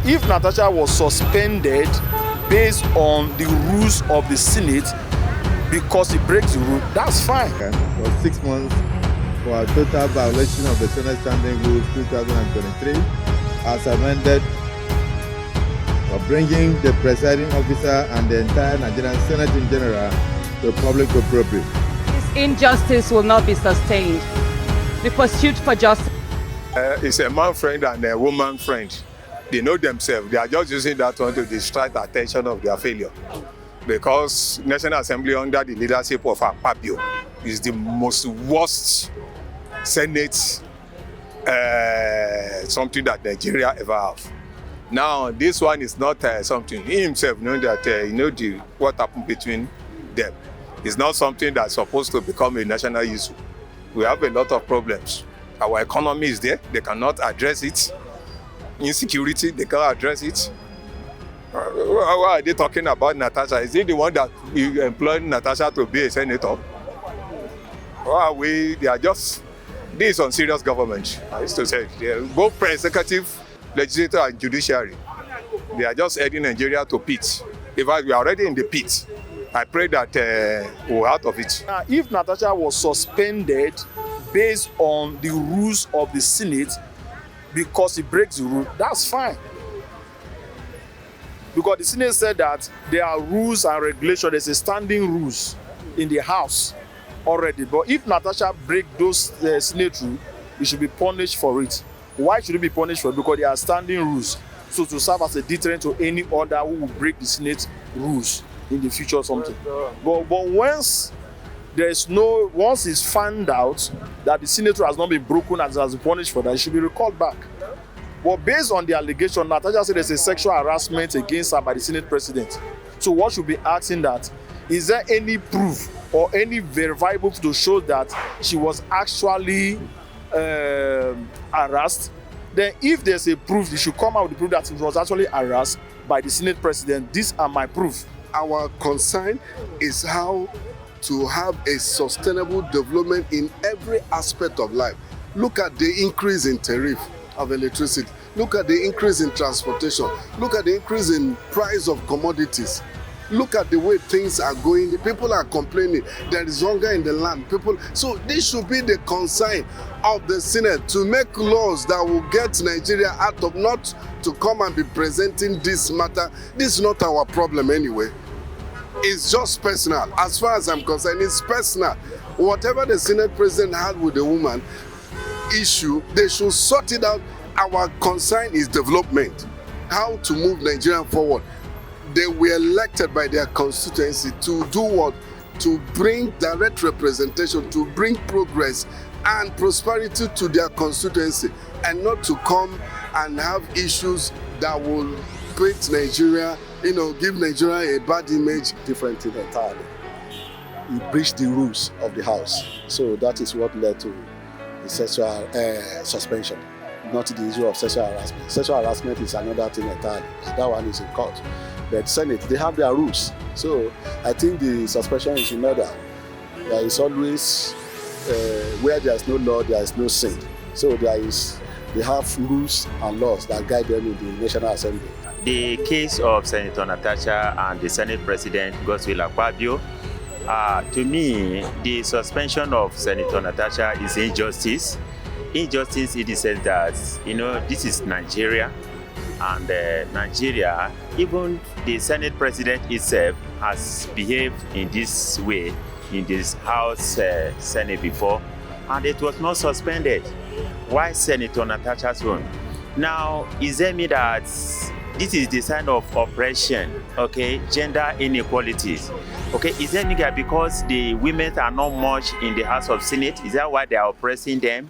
If Natasha was suspended based on the rules of the Senate because he breaks the rule, that's fine. For 6 months for a total violation of the Senate Standing Rules 2023 as amended, for bringing the presiding officer and the entire Nigerian Senate in general to public opprobrium. This injustice will not be sustained. The pursuit for justice. It's a man friend and a woman friend. They know themselves. They are just using that one to distract attention of their failure. Because National Assembly under the leadership of Akpabio is the most worst Senate something that Nigeria ever have. Now, this one is not something. He himself knows that what happened between them. It's not something that's supposed to become a national issue. We have a lot of problems. Our economy is there. They cannot address it. Insecurity, they cannot address it. Why are they talking about Natasha? Is he the one that employed Natasha to be a senator? Why are we? They are just, this is on serious government. I used to say, both executive, legislature and judiciary, they are just heading Nigeria to pit. In fact, we are already in the pit. I pray that we're out of it. If Natasha was suspended based on the rules of the Senate because he breaks the rule, that's fine. Because the Senate said that there are rules and regulations, there's a standing rules in the House already. But if Natasha breaks those Senate rules, he should be punished for it. Why should he be punished for it? Because there are standing rules. So to serve as a deterrent to any other who will break the Senate rules in the future or something. But once it's found out that the senator has not been broken and has been punished for that, it should be recalled back. But based on the allegation, Natasha said there's a sexual harassment against her by the Senate president. So what should be asking that? Is there any proof or any verifiable proof to show that she was actually harassed? Then if there's a proof, they should come out with the proof that she was actually harassed by the Senate president. These are my proof. Our concern is how to have a sustainable development in every aspect of life. Look at the increase in tariff of electricity. Look at the increase in transportation. Look at the increase in price of commodities. Look at the way things are going. The people are complaining. There is hunger in the land. So this should be the concern of the Senate, to make laws that will get Nigeria out of, not to come and be presenting this matter. This is not our problem anyway. It's just personal. As far as I'm concerned, it's personal. Whatever the Senate president had with the woman issue, they should sort it out. Our concern is development. How to move Nigeria forward. They were elected by their constituency to do what? To bring direct representation, to bring progress and prosperity to their constituency, and not to come and have issues that will paint Nigeria, give Nigeria a bad image. Different thing entirely. He breached the rules of the House. So that is what led to the sexual suspension, not the issue of sexual harassment. Sexual harassment is another thing entirely. That one is in court. But Senate, they have their rules. So I think the suspension is in order. There is always, where there is no law, there is no sin. So they have rules and laws that guide them in the National Assembly. The case of Senator Natasha and the Senate President, Godswill Akpabio, to me, the suspension of Senator Natasha is injustice. Injustice in the sense that, this is Nigeria, and Nigeria, even the Senate President itself has behaved in this way in this House Senate before, and it was not suspended. Why Senator Natasha's own? Now, is there me that this is the sign of oppression, okay, gender inequalities? Okay, is there me that because the women are not much in the House of Senate, is that why they are oppressing them?